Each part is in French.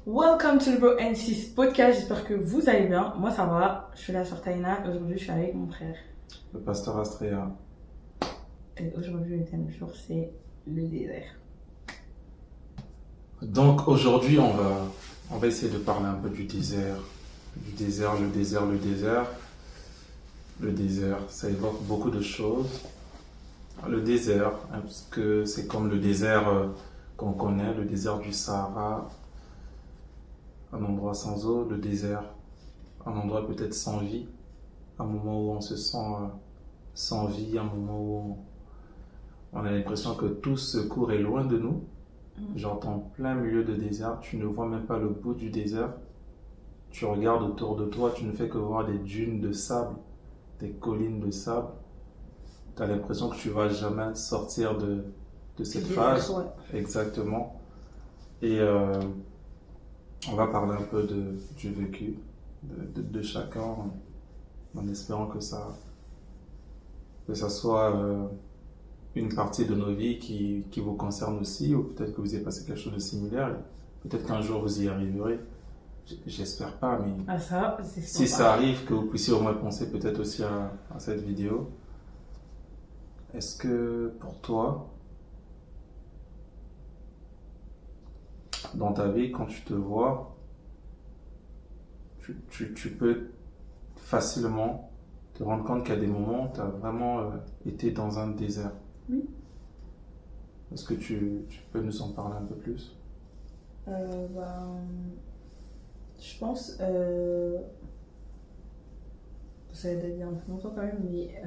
Welcome to the Bro N6 podcast, j'espère que vous allez bien. Moi ça va, je suis la sœur Taïna et aujourd'hui je suis avec mon frère. Le pasteur Astrea. Et aujourd'hui le thème du jour c'est le désert. Donc aujourd'hui on va essayer de parler un peu du désert. Le désert, ça évoque beaucoup de choses. Le désert, parce que c'est comme le désert qu'on connaît, le désert du Sahara, un endroit sans eau, le désert, un endroit peut-être sans vie, un moment où on se sent sans vie, un moment où on a l'impression que tout secours est loin de nous. Genre en plein milieu de désert, tu ne vois même pas le bout du désert. Tu regardes autour de toi, tu ne fais que voir des dunes de sable, des collines de sable. Tu as l'impression que tu ne vas jamais sortir de cette phase. Ouais. Exactement. Et on va parler un peu du vécu de chacun, en espérant que ça soit une partie de nos vies qui vous concerne aussi, ou peut-être que vous avez passé quelque chose de similaire. Peut-être qu'un jour vous y arriverez. J'espère pas, mais si ça arrive, que vous puissiez au moins penser peut-être aussi à cette vidéo. Est-ce que pour toi, dans ta vie, quand tu te vois, tu peux facilement te rendre compte qu'il y a des moments où tu as vraiment été dans un désert? Oui. Est-ce que tu peux nous en parler un peu plus? Je pense ça va être un peu longtemps quand même, mais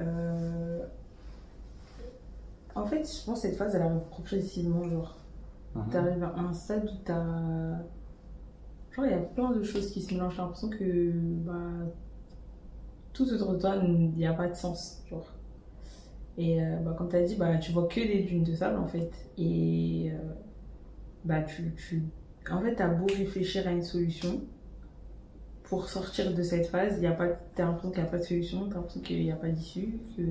en fait je pense que cette phase elle arrive progressivement, genre t'arrives à un stade où genre il y a plein de choses qui se mélangent, j'ai l'impression que tout autour de toi il n'y a pas de sens, genre. Et comme t'as dit, tu vois que des dunes de sable en fait, et en fait t'as beau réfléchir à une solution pour sortir de cette phase, t'as l'impression qu'il n'y a pas de solution, t'as l'impression qu'il n'y a pas d'issue, que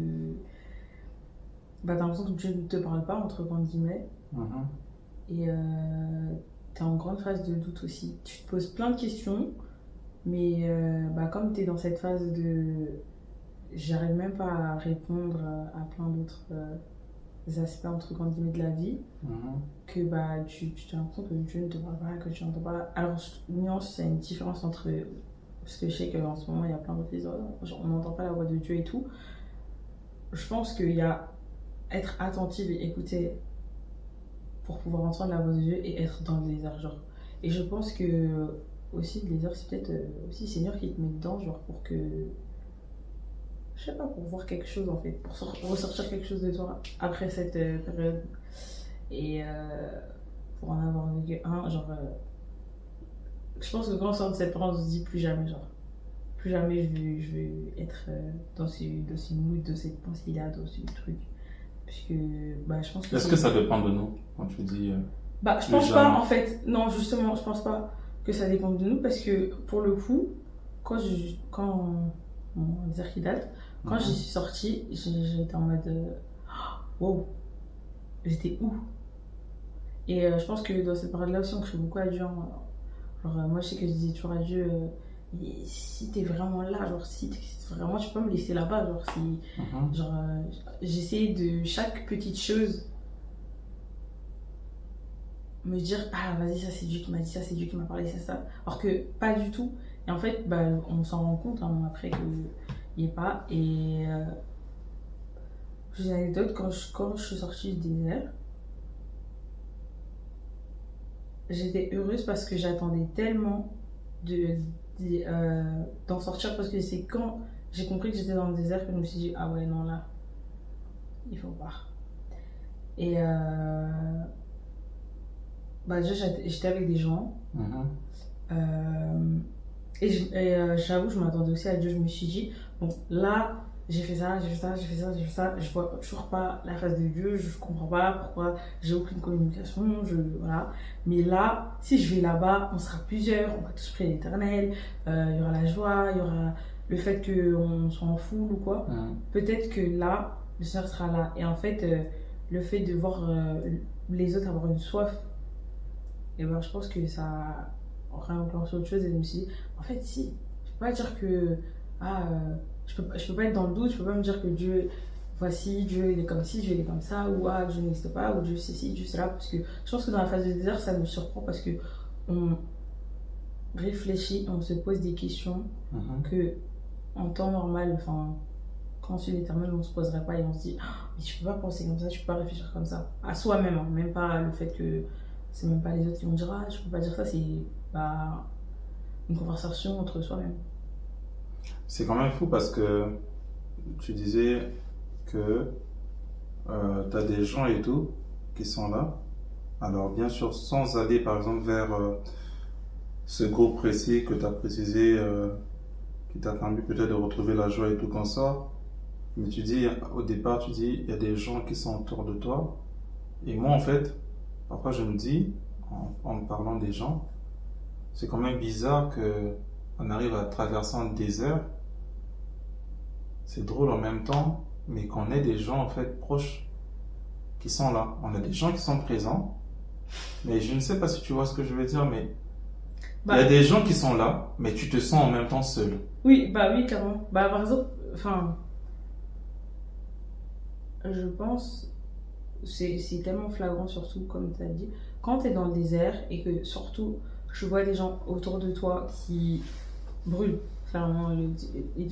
t'as l'impression que Dieu ne te parle pas, entre grandes guillemets. Et t'es en grande phase de doute aussi. Tu te poses plein de questions, mais comme t'es dans cette phase de j'arrive même pas à répondre à plein d'autres aspects, entre grandes guillemets, de la vie, que tu as l'impression que Dieu ne te parle pas, que tu n'entends pas. Alors, nuance, c'est une différence entre ce que je sais qu'en ce moment il y a plein d'autres épisodes, on n'entend pas la voix de Dieu et tout. Je pense qu'il y a être attentive et écouter pour pouvoir entendre la voix de Dieu et être dans le désert, genre. Et je pense que aussi le désert c'est peut-être aussi le Seigneur qui te met dedans, genre pour que je sais pas, pour voir quelque chose en fait, pour ressortir quelque chose de toi après cette période. Et pour en avoir vécu un, genre je pense que quand on sort de cette période on se dit plus jamais, genre plus jamais je vais être dans ce mood, de cette pensée là, dans ce truc, puisque je pense que est-ce que ça dépend de nous quand tu dis je pense pas en fait, non justement je pense pas que ça dépend de nous, parce que pour le coup quand mon désert qui date, quand j'y suis sortie, j'étais en mode wow, j'étais où? Et je pense que dans cette période là aussi on crie beaucoup à Dieu, hein. Genre moi je sais que je disais toujours à Dieu si t'es vraiment là, genre si vraiment tu peux me laisser là-bas, genre si genre j'essayais de chaque petite chose me dire vas-y, ça c'est Dieu qui m'a dit ça, c'est Dieu qui m'a parlé, c'est ça, alors que pas du tout. Et en fait on s'en rend compte après qu'il n'y ait pas. Et j'ai une anecdote, quand je suis sortie du désert, j'étais heureuse parce que j'attendais tellement d'en sortir, parce que c'est quand j'ai compris que j'étais dans le désert que je me suis dit ah ouais non, là il faut pas. Et déjà j'étais avec des gens, et j'avoue je m'attendais aussi à Dieu. Je me suis dit bon là j'ai fait ça, je vois toujours pas la face de Dieu, je comprends pas pourquoi j'ai aucune communication, voilà. Mais là, si je vais là-bas, on sera plusieurs, on va tous prier l'Éternel, il y aura la joie, il y aura le fait qu'on soit en foule ou quoi. Peut-être que là, le Seigneur sera là. Et en fait, le fait de voir les autres avoir une soif, et je pense que ça réenclenché autre chose et je me suis dit, en fait, si, je peux pas dire que, je peux pas être dans le doute, je peux pas me dire que Dieu, voici, Dieu il est comme ci, Dieu il est comme ça, ou Dieu n'existe pas, ou Dieu c'est ci, Dieu c'est là, parce que je pense que dans la phase de désert, ça me surprend parce que on réfléchit, on se pose des questions que, en temps normal, enfin, quand on suit l'éternel, on se poserait pas et on se dit, mais tu peux pas penser comme ça, tu peux pas réfléchir comme ça, à soi-même, hein, même pas le fait que c'est même pas les autres qui vont dire, je peux pas dire ça, c'est bah, une conversation entre soi-même. C'est quand même fou parce que tu disais que tu as des gens et tout qui sont là. Alors bien sûr, sans aller par exemple vers ce groupe précis que tu as précisé, qui t'a permis peut-être de retrouver la joie et tout comme ça. Mais tu dis, au départ, tu dis, il y a des gens qui sont autour de toi. Et moi, en fait, parfois je me dis, en me parlant des gens, c'est quand même bizarre qu'on arrive à traverser un désert. C'est drôle en même temps, mais qu'on ait des gens en fait proches qui sont là. On a des gens qui sont présents, mais je ne sais pas si tu vois ce que je veux dire, mais il y a des gens qui sont là, mais tu te sens en même temps seul. Oui, clairement. Par exemple, enfin, je pense, c'est tellement flagrant, surtout, comme tu as dit, quand tu es dans le désert et que, surtout, je vois des gens autour de toi qui brûlent. Clairement,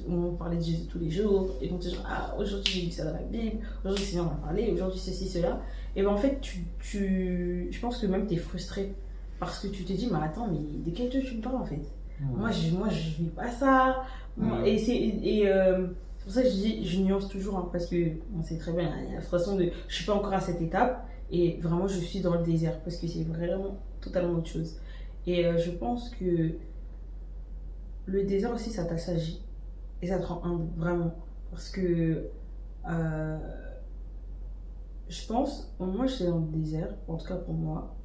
on parlait de Jésus tous les jours, et vont te dire, aujourd'hui j'ai lu ça dans la Bible, aujourd'hui c'est bien, on va parler, aujourd'hui ceci, cela. Et ben en fait, je pense que même tu es frustré parce que tu te dis, mais attends, mais de quel Dieu tu me parles en fait? Moi, je vis pas ça. Et c'est pour ça que je dis, je nuance toujours, hein, parce que on sait très bien, il y a la frustration de je suis pas encore à cette étape, et vraiment je suis dans le désert, parce que c'est vraiment totalement autre chose. Et je pense que le désert aussi, ça t'assagit et ça te rend humble, vraiment. Parce que je pense, au moment où j'étais dans le désert, en tout cas pour moi,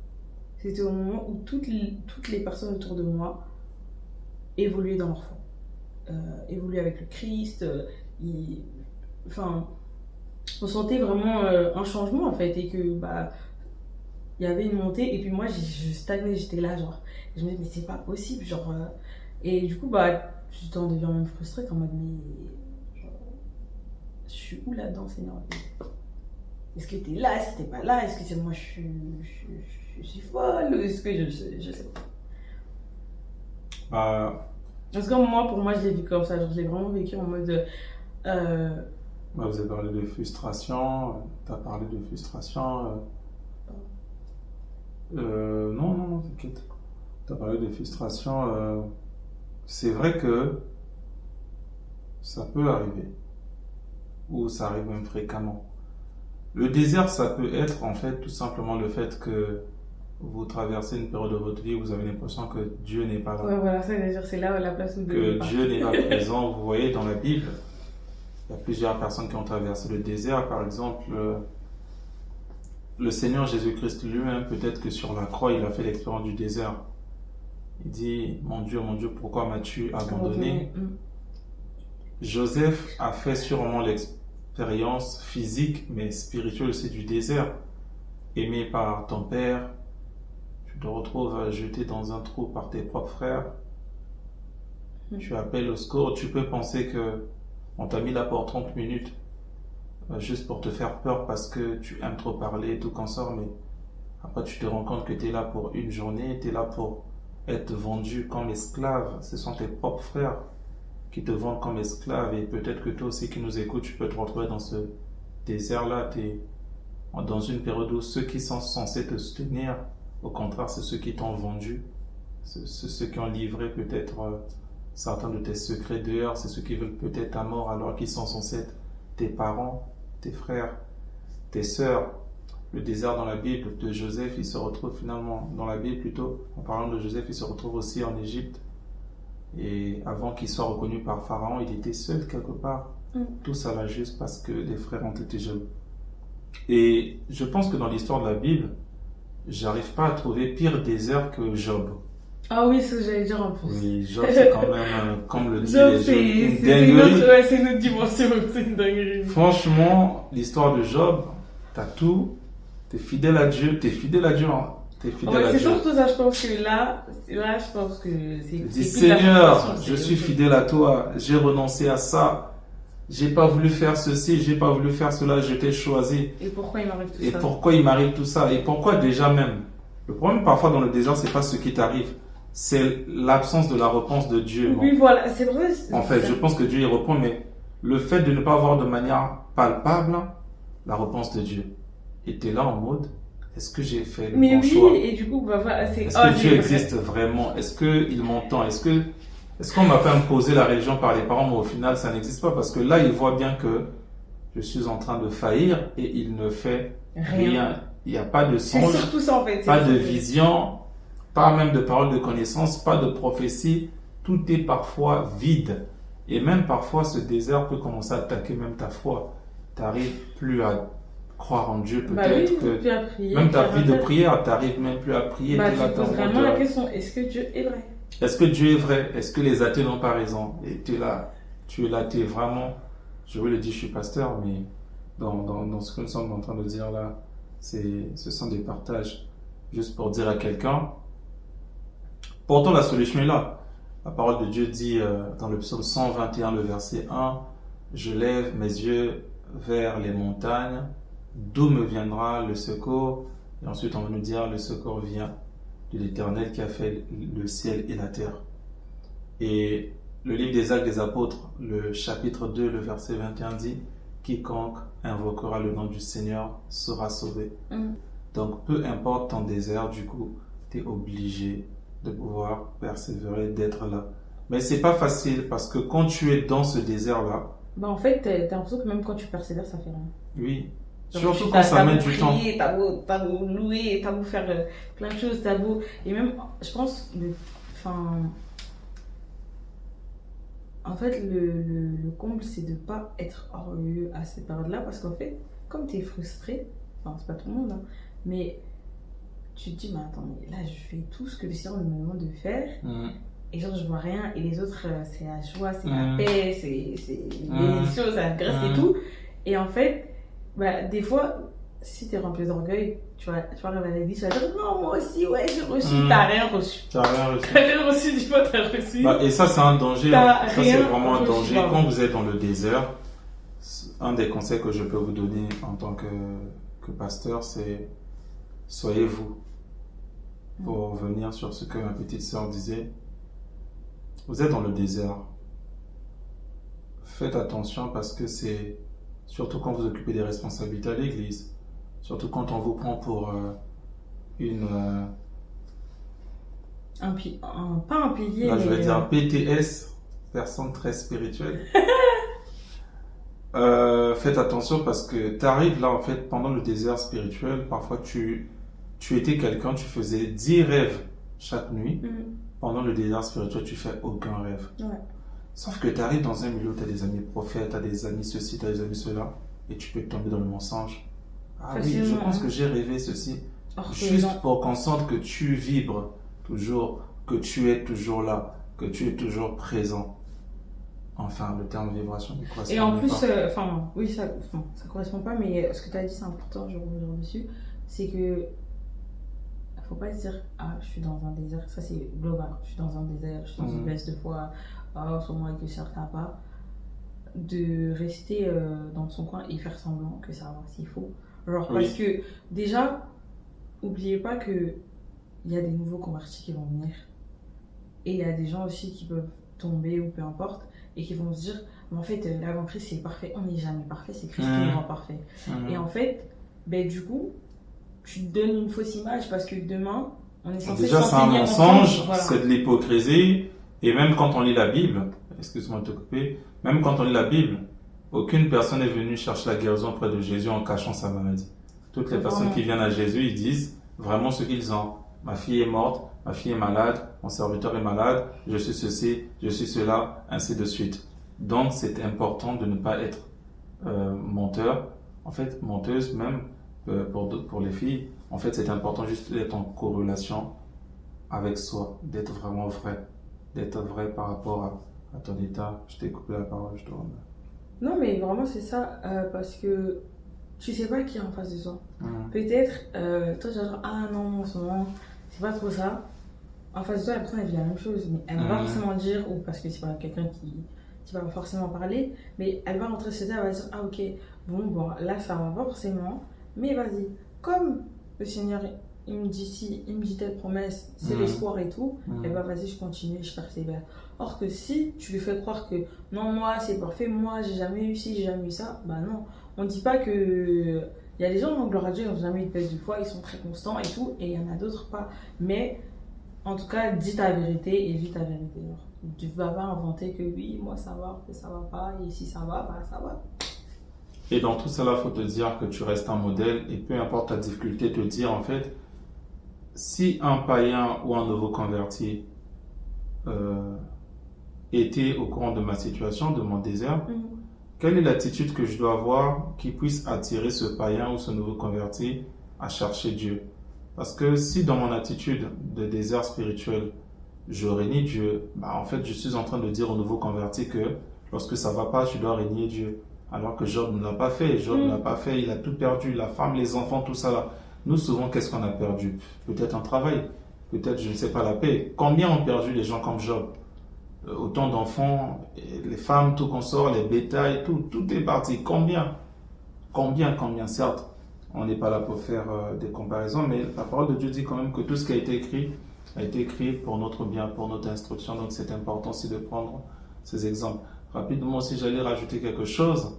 c'était au moment où toutes les personnes autour de moi évoluaient dans leur foi. Évoluaient avec le Christ. Enfin, on sentait vraiment un changement en fait. Et que, il y avait une montée. Et puis moi, je stagnais, j'étais là, genre. Je me disais, mais c'est pas possible, genre. Et du coup, tu t'en deviens même frustrée, t'es en mode, mais. Genre, je suis où là-dedans, Seigneur? Est-ce que t'es là? Est-ce que t'es pas là? Est-ce que c'est moi, je suis folle? Est-ce que je sais pas. Parce que moi, pour moi, je l'ai vu comme ça. Genre, je l'ai vraiment vécu en mode. Vous avez parlé de frustration. T'as parlé de frustration. Non, t'inquiète. T'as parlé de frustration. C'est vrai que ça peut arriver. Ou ça arrive même fréquemment. Le désert, ça peut être en fait tout simplement le fait que vous traversez une période de votre vie où vous avez l'impression que Dieu n'est pas là. Ouais, voilà, ça veut dire c'est là la place où Dieu n'est pas. Que Dieu n'est pas présent. Vous voyez dans la Bible, il y a plusieurs personnes qui ont traversé le désert. Par exemple, le Seigneur Jésus-Christ lui-même, peut-être que sur la croix, il a fait l'expérience du désert. Il dit, mon Dieu, pourquoi m'as-tu abandonné? Joseph a fait sûrement l'expérience physique, mais spirituelle aussi du désert. Aimé par ton père, tu te retrouves jeté dans un trou par tes propres frères. Tu appelles au secours, tu peux penser que on t'a mis là pour 30 minutes juste pour te faire peur parce que tu aimes trop parler, tout comme ça, mais après tu te rends compte que tu es là pour une journée, tu es là pour être vendu comme esclave. Ce sont tes propres frères qui te vendent comme esclave, et peut-être que toi aussi qui nous écoutes, tu peux te retrouver dans ce désert-là. Tu es dans une période où ceux qui sont censés te soutenir, au contraire, c'est ceux qui t'ont vendu, c'est ceux qui ont livré peut-être certains de tes secrets dehors, c'est ceux qui veulent peut-être ta mort alors qu'ils sont censés être tes parents, tes frères, tes sœurs. Le désert dans la Bible de Joseph, il se retrouve finalement, dans la Bible plutôt, en parlant de Joseph, il se retrouve aussi en Égypte. Et avant qu'il soit reconnu par Pharaon, il était seul quelque part. Tout ça là juste parce que les frères ont été jaloux. Et je pense que dans l'histoire de la Bible, j'arrive pas à trouver pire désert que Job. Ah oui, c'est ce que j'allais dire en plus. Oui, Job c'est quand même, comme le dit Job, les gens, une dinguerie. C'est une autre dimension, c'est une dinguerie. Franchement, l'histoire de Job, t'as tout, t'es fidèle à Dieu Tu es En fidèle fait, à c'est Dieu. surtout ça, je pense que là, je pense que c'est Dis, plus de la Seigneur, frustration, je c'est suis autre chose. fidèle à toi, j'ai renoncé à ça, j'ai pas voulu faire ceci, j'ai pas voulu faire cela, je t'ai choisi. Et pourquoi il m'arrive tout Et ça? pourquoi il m'arrive tout ça? Et pourquoi déjà même? Le problème parfois dans le désert, c'est pas ce qui t'arrive, c'est l'absence de la réponse de Dieu. Oui, voilà, c'est vrai. En fait, je pense que Dieu y répond, mais le fait de ne pas avoir de manière palpable la réponse de Dieu. Et tu es là en mode, est-ce que j'ai fait le Mais bon oui, choix? et du coup, bah voilà, c'est. Est-ce Oh, que Dieu j'ai- existe vraiment? Est-ce qu'il m'entend? Est-ce qu'on m'a pas imposé la religion par les parents, mais au final, ça n'existe pas? Parce que là, il voit bien que je suis en train de faillir et il ne fait rien. Il n'y a pas de C'est songe, surtout ça en fait. pas de vision, pas même de parole de connaissance, pas de prophétie. Tout est parfois vide. Et même parfois, ce désert peut commencer à attaquer même ta foi. Tu n'arrives plus à croire en Dieu, Bah peut-être oui, que plus à prier. même ta plus à vie de rien prière, tu n'arrives même plus à prier. faire. Bah, T'es là, tu t'es en poses mode, vraiment la question, est-ce que Dieu est vrai? est-ce que Dieu est vrai? Est-ce que les athées n'ont pas raison? Et tu es là, tu es vraiment, je vous le dis, je suis pasteur, mais dans ce que nous sommes en train de dire là, ce sont des partages juste pour dire à quelqu'un, pourtant la solution est là. La parole de Dieu dit dans le psaume 121, le verset 1, je lève mes yeux vers les montagnes, d'où me viendra le secours? Et ensuite on va nous dire, le secours vient de l'Éternel qui a fait le ciel et la terre. Et le livre des Actes des Apôtres, le chapitre 2, le verset 21 dit, quiconque invoquera le nom du Seigneur sera sauvé. Donc peu importe ton désert, du coup, tu es obligé de pouvoir persévérer, d'être là. Mais c'est pas facile parce que quand tu es dans ce désert-là, Bah en fait, t'as l'impression que même quand tu persévères, ça fait rien. oui, Donc, surtout quand t'as ça met beau du temps. prier, t'as beau louer, t'as beau faire plein de choses, t'as beau. Et même, je pense, enfin, en fait, le comble, c'est de pas être orgueilleux à cette période-là parce qu'en fait, comme t'es frustré, enfin, c'est pas tout le monde, hein, mais tu te dis, mais attends, mais là, je fais tout ce que le Seigneur me demande de faire. Et genre, je vois rien. Et les autres, c'est la joie, c'est la paix, c'est les choses, c'est la grâce et tout. Et en fait, bah, des fois, si t'es rempli d'orgueil, tu vas arriver à l'église, tu vas dire non, moi aussi, ouais, j'ai reçu. T'as rien reçu. Tu n'as rien reçu. T'as rien reçu, dis pas, t'as reçu. Bah, et ça, c'est un danger. T'as Ça, rien c'est vraiment un reçu, danger. pardon. Quand vous êtes dans le désert, un des conseils que je peux vous donner en tant que pasteur, c'est soyez vous. Pour revenir sur ce que ma petite sœur disait, vous êtes dans le désert. Faites attention parce que c'est surtout quand vous occupez des responsabilités à l'église, surtout quand on vous prend pour une pas un pilier, là je mais vais dire PTS, personne très spirituelle. Faites attention parce que tu arrives là en fait pendant le désert spirituel, parfois tu étais quelqu'un, tu faisais 10 rêves chaque nuit. Pendant le désert spirituel, tu fais aucun rêve. Ouais. Sauf que tu arrives dans un milieu où tu as des amis prophètes, tu as des amis ceci, tu as des amis cela, et tu peux tomber dans le mensonge. Ah oui, je pense que j'ai rêvé ceci. Juste pour qu'on sente que tu vibres toujours, que tu es toujours là, que tu es toujours présent. Enfin, le terme vibration ne correspond pas. Et en plus, oui, ça correspond pas, mais ce que tu as dit, c'est important, je reviens dessus, c'est que faut pas se dire, ah, je suis dans un désert, ça c'est global, je suis dans un désert, je suis dans une baisse de foi, en ce moment avec le certain pas, de rester dans son coin et faire semblant que ça va s'il faut. Genre, Oui. parce que déjà, oubliez pas que il y a des nouveaux convertis qui vont venir, et il y a des gens aussi qui peuvent tomber ou peu importe, et qui vont se dire, mais en fait, l'avant-Christ c'est parfait, on n'est jamais parfait, c'est Christ qui nous rend parfait. Et en fait, ben du coup, tu te donnes une fausse image parce que demain, on est censé déjà, c'est un s'enseigner mensonge, ensemble, voilà. c'est de l'hypocrisie. Et même quand on lit la Bible, excuse-moi de te couper, même quand on lit la Bible, aucune personne n'est venue chercher la guérison auprès de Jésus en cachant sa maladie. Toutes les personnes qui viennent à Jésus, ils disent vraiment ce qu'ils ont. Ma fille est morte, ma fille est malade, mon serviteur est malade, je suis ceci, je suis cela, ainsi de suite. Donc, c'est important de ne pas être menteur. En fait, menteuse même. Pour les filles, en fait, c'est important juste d'être en corrélation avec soi, d'être vraiment vrai par rapport à ton état. Je t'ai coupé la parole, je te remets. Non, mais vraiment, c'est ça, parce que tu sais pas qui est en face de toi. Mhm. Peut-être, toi, tu vas dire, ah non, moi, en ce moment, c'est pas trop ça. En face de toi, la personne, elle vit la même chose, mais elle va pas forcément dire, ou parce que c'est pas quelqu'un qui va forcément parler, mais elle va rentrer chez elle, elle va dire, ah ok, bon, là, ça va pas forcément, mais vas-y. Comme le Seigneur, il me dit si, il me dit telle promesse, c'est l'espoir et tout, et bah vas-y, je continue, je persévère. Or que si tu lui fais croire que non, moi, c'est parfait, moi, j'ai jamais eu ci, j'ai jamais eu ça, bah non. On dit pas que. Il y a des gens, gloire à Dieu, ils n'ont jamais eu de baisse de foi, ils sont très constants et tout, et il y en a d'autres pas. Mais en tout cas, dis ta vérité et vis ta vérité. Alors, tu ne vas pas inventer que oui, moi ça va, que ça va pas, et si ça va, bah ça va. Et dans tout cela, il faut te dire que tu restes un modèle et peu importe ta difficulté, te dire en fait, si un païen ou un nouveau converti était au courant de ma situation, de mon désert, quelle est l'attitude que je dois avoir qui puisse attirer ce païen ou ce nouveau converti à chercher Dieu? Parce que si dans mon attitude de désert spirituel, je renie Dieu, bah en fait, je suis en train de dire au nouveau converti que lorsque ça va pas, je dois renier Dieu. Alors que Job ne l'a pas fait. Job ne l'a pas fait, il a tout perdu, la femme, les enfants, tout ça là. Nous, souvent, qu'est-ce qu'on a perdu? Peut-être un travail, peut-être, je ne sais pas, la paix. Combien ont perdu les gens comme Job? Autant d'enfants, les femmes, tout qu'on sort, les bétails, tout est parti. Combien? Combien, certes, on n'est pas là pour faire des comparaisons, mais la parole de Dieu dit quand même que tout ce qui a été écrit pour notre bien, pour notre instruction, donc c'est important aussi de prendre ces exemples. Rapidement aussi, j'allais rajouter quelque chose,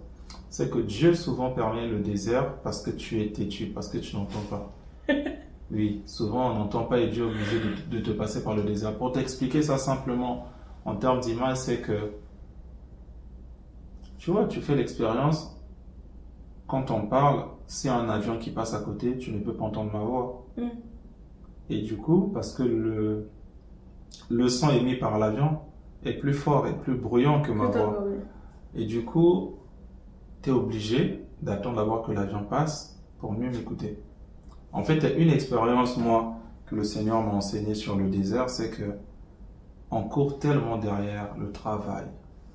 c'est que Dieu souvent permet le désert parce que tu es têtu, parce que tu n'entends pas. Oui, souvent on n'entend pas et Dieu est obligé de te passer par le désert. Pour t'expliquer ça simplement, en termes d'image, c'est que, tu vois, tu fais l'expérience, quand on parle, s'il y a un avion qui passe à côté, tu ne peux pas entendre ma voix. Et du coup, parce que le son émis par l'avion est plus fort et plus bruyant que ma voix. Et du coup, tu es obligé d'attendre d'abord que l'avion passe pour mieux m'écouter. En fait, il y a une expérience, moi, que le Seigneur m'a enseigné sur le désert, c'est que on court tellement derrière le travail,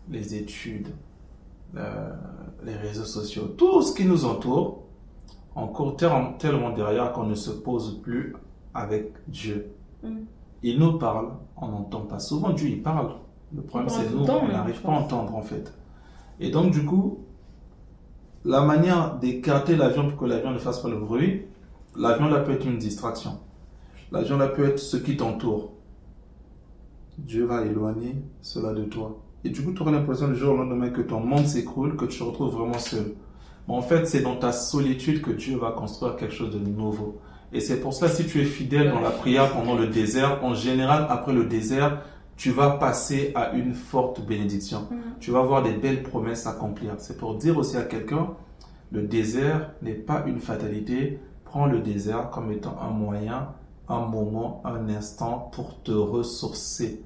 les études, les réseaux sociaux, tout ce qui nous entoure, on court tellement derrière qu'on ne se pose plus avec Dieu. Il nous parle, on n'entend pas. Souvent, Dieu, il parle. Le problème, c'est nous, on n'arrive pas à entendre, en fait. Et donc, du coup, la manière d'écarter l'avion pour que l'avion ne fasse pas le bruit, l'avion là peut être une distraction. L'avion là peut être ce qui t'entoure. Dieu va éloigner cela de toi. Et du coup, tu auras l'impression du jour au lendemain que ton monde s'écroule, que tu te retrouves vraiment seul. Mais en fait, c'est dans ta solitude que Dieu va construire quelque chose de nouveau. Et c'est pour cela, si tu es fidèle dans la prière pendant le désert, en général, après le désert, tu vas passer à une forte bénédiction. Tu vas voir des belles promesses s'accomplir. C'est pour dire aussi à quelqu'un, le désert n'est pas une fatalité. Prends le désert comme étant un moyen, un moment, un instant pour te ressourcer,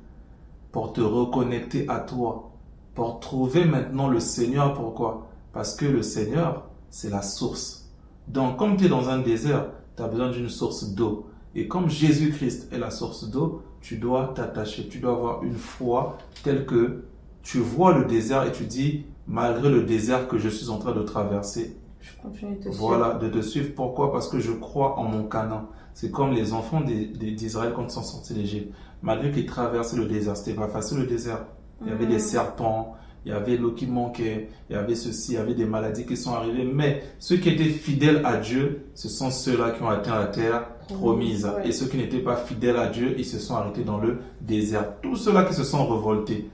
pour te reconnecter à toi, pour trouver maintenant le Seigneur. Pourquoi? Parce que le Seigneur, c'est la source. Donc, comme tu es dans un désert, tu as besoin d'une source d'eau. Et comme Jésus-Christ est la source d'eau, tu dois t'attacher, tu dois avoir une foi telle que tu vois le désert et tu dis, malgré le désert que je suis en train de traverser, je continue de te suivre. Voilà, de te suivre. Pourquoi? Parce que je crois en mon Canaan. C'est comme les enfants d'Israël quand ils sont sortis d'Égypte. Malgré qu'ils traversaient le désert, c'était pas facile le désert. Il y avait des serpents, il y avait l'eau qui manquait, il y avait ceci, il y avait des maladies qui sont arrivées. Mais ceux qui étaient fidèles à Dieu, ce sont ceux-là qui ont atteint la terre promise. Ouais. Et ceux qui n'étaient pas fidèles à Dieu, ils se sont arrêtés dans le désert. Tous ceux-là qui se sont révoltés,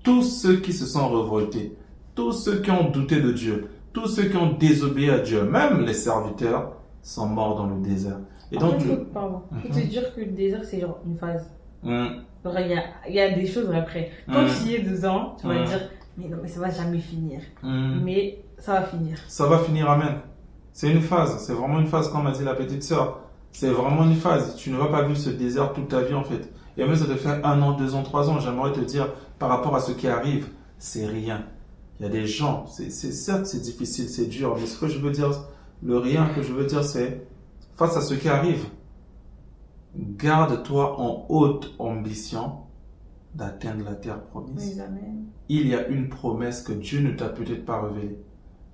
tous ceux qui se sont révoltés, tous ceux qui ont douté de Dieu, tous ceux qui ont désobéi à Dieu, même les serviteurs, sont morts dans le désert. Et en donc, fait, faut te dire que le désert, c'est genre une phase. Genre, il y a des choses après. Quand tu y es dedans, tu vas dire, mais non, mais ça va jamais finir. Mais ça va finir. Ça va finir, amen. C'est une phase, c'est vraiment une phase, comme a dit la petite sœur. C'est vraiment une phase. Tu ne vas pas vivre ce désert toute ta vie, en fait. Et même ça te fait 1 an, 2 ans, 3 ans. J'aimerais te dire, par rapport à ce qui arrive, c'est rien. Il y a des gens, certes c'est difficile, c'est dur, mais ce que je veux dire, le rien que je veux dire, c'est face à ce qui arrive, garde-toi en haute ambition d'atteindre la terre promise. Oui, amen. Il y a une promesse que Dieu ne t'a peut-être pas révélée.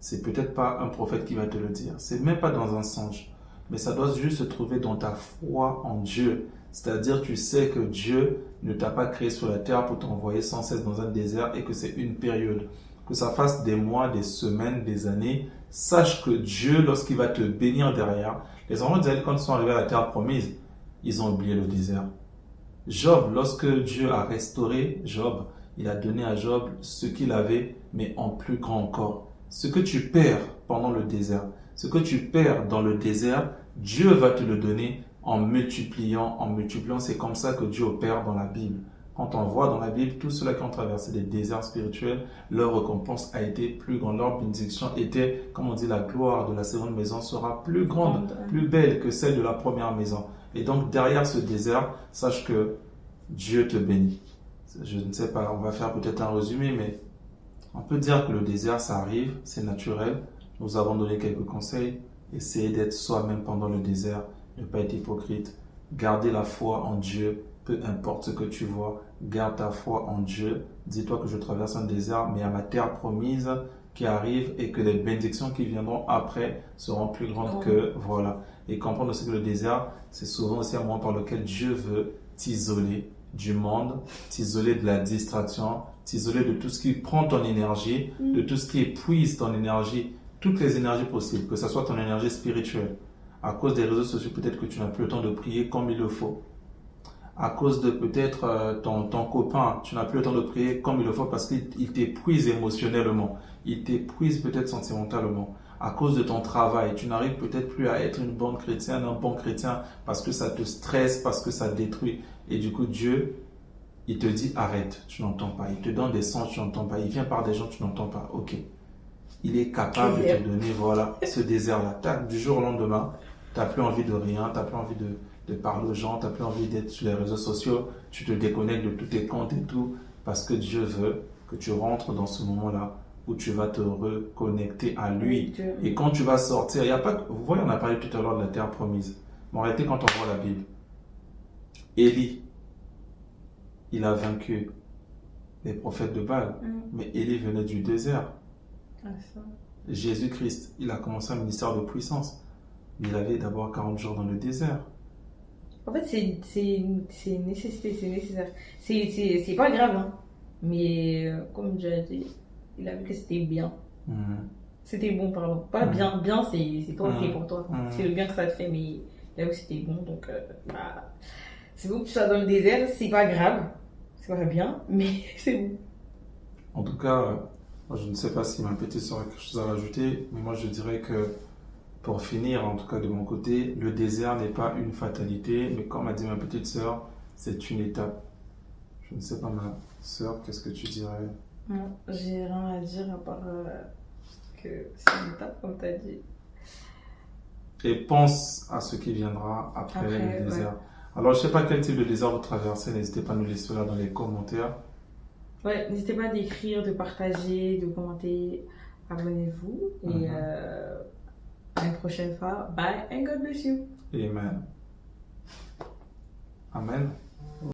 c'est peut-être pas un prophète qui va te le dire. C'est même pas dans un songe. Mais ça doit juste se trouver dans ta foi en Dieu. C'est-à-dire, tu sais que Dieu ne t'a pas créé sur la terre pour t'envoyer sans cesse dans un désert et que c'est une période. Que ça fasse des mois, des semaines, des années. Sache que Dieu, lorsqu'il va te bénir derrière, les enfants d'Israël, quand ils sont arrivés à la terre promise, ils ont oublié le désert. Job, lorsque Dieu a restauré Job, il a donné à Job ce qu'il avait, mais en plus grand encore. Ce que tu perds pendant le désert, ce que tu perds dans le désert, Dieu va te le donner en multipliant, en multipliant. C'est comme ça que Dieu opère dans la Bible. Quand on voit dans la Bible, tous ceux-là qui ont traversé des déserts spirituels, leur récompense a été plus grande. Leur bénédiction était, comme on dit, la gloire de la seconde maison sera plus grande, plus belle que celle de la première maison. Et donc, derrière ce désert, sache que Dieu te bénit. Je ne sais pas, on va faire peut-être un résumé, mais on peut dire que le désert, ça arrive, c'est naturel. Nous avons donné quelques conseils. Essayez d'être soi-même pendant le désert, ne pas être hypocrite. Gardez la foi en Dieu, peu importe ce que tu vois. Garde ta foi en Dieu. Dis-toi que je traverse un désert, mais à ma terre promise qui arrive et que les bénédictions qui viendront après seront plus grandes que voilà. Et comprendre aussi que le désert, c'est souvent aussi un moment par lequel Dieu veut t'isoler du monde, t'isoler de la distraction, t'isoler de tout ce qui prend ton énergie, de tout ce qui épuise ton énergie, toutes les énergies possibles, que ce soit ton énergie spirituelle. À cause des réseaux sociaux, peut-être que tu n'as plus le temps de prier comme il le faut. À cause de peut-être ton copain, tu n'as plus le temps de prier comme il le faut parce qu'il t'épuise émotionnellement, il t'épuise peut-être sentimentalement. À cause de ton travail, tu n'arrives peut-être plus à être une bonne chrétienne, un bon chrétien parce que ça te stresse, parce que ça te détruit. Et du coup, Dieu, il te dit arrête, tu n'entends pas. Il te donne des sons, tu n'entends pas. Il vient par des gens, tu n'entends pas. Ok. Il est capable de te donner, voilà, ce désert-là. Tac, du jour au lendemain, tu n'as plus envie de rien, tu n'as plus envie de parler aux gens, tu n'as plus envie d'être sur les réseaux sociaux, tu te déconnectes de tous tes comptes et tout, parce que Dieu veut que tu rentres dans ce moment-là où tu vas te reconnecter à lui. Et quand tu vas sortir, il n'y a pas... Vous voyez, on a parlé tout à l'heure de la terre promise. Mais en réalité, quand on voit la Bible, Élie, il a vaincu les prophètes de Baal, mais Élie venait du désert. Jésus-Christ, il a commencé un ministère de puissance, mais il avait d'abord 40 jours dans le désert. En fait, c'est une nécessité, c'est nécessaire. C'est pas grave, hein. Mais comme j'ai dit, il a vu que c'était bien. C'était bon, pardon. Pas bien, bien, c'est pas ok pour toi. C'est le bien que ça te fait, mais il a vu que c'était bon, donc c'est bon que tu sois dans le désert, c'est pas grave. C'est pas bien, mais c'est bon. En tout cas, moi, je ne sais pas si ma petite sœur a quelque chose à rajouter, mais moi je dirais que pour finir, en tout cas de mon côté, le désert n'est pas une fatalité, mais comme a dit ma petite sœur, c'est une étape. Je ne sais pas, ma sœur, qu'est-ce que tu dirais? Non, j'ai rien à dire à part que c'est une étape, comme tu as dit. Et pense à ce qui viendra après le désert. Ouais. Alors, je ne sais pas quel type de désert vous traversez, n'hésitez pas à nous laisser là dans les commentaires. Ouais, n'hésitez pas à d'écrire, de partager, de commenter. Abonnez-vous et à une prochaine fois. Bye and God bless you. Amen. Amen.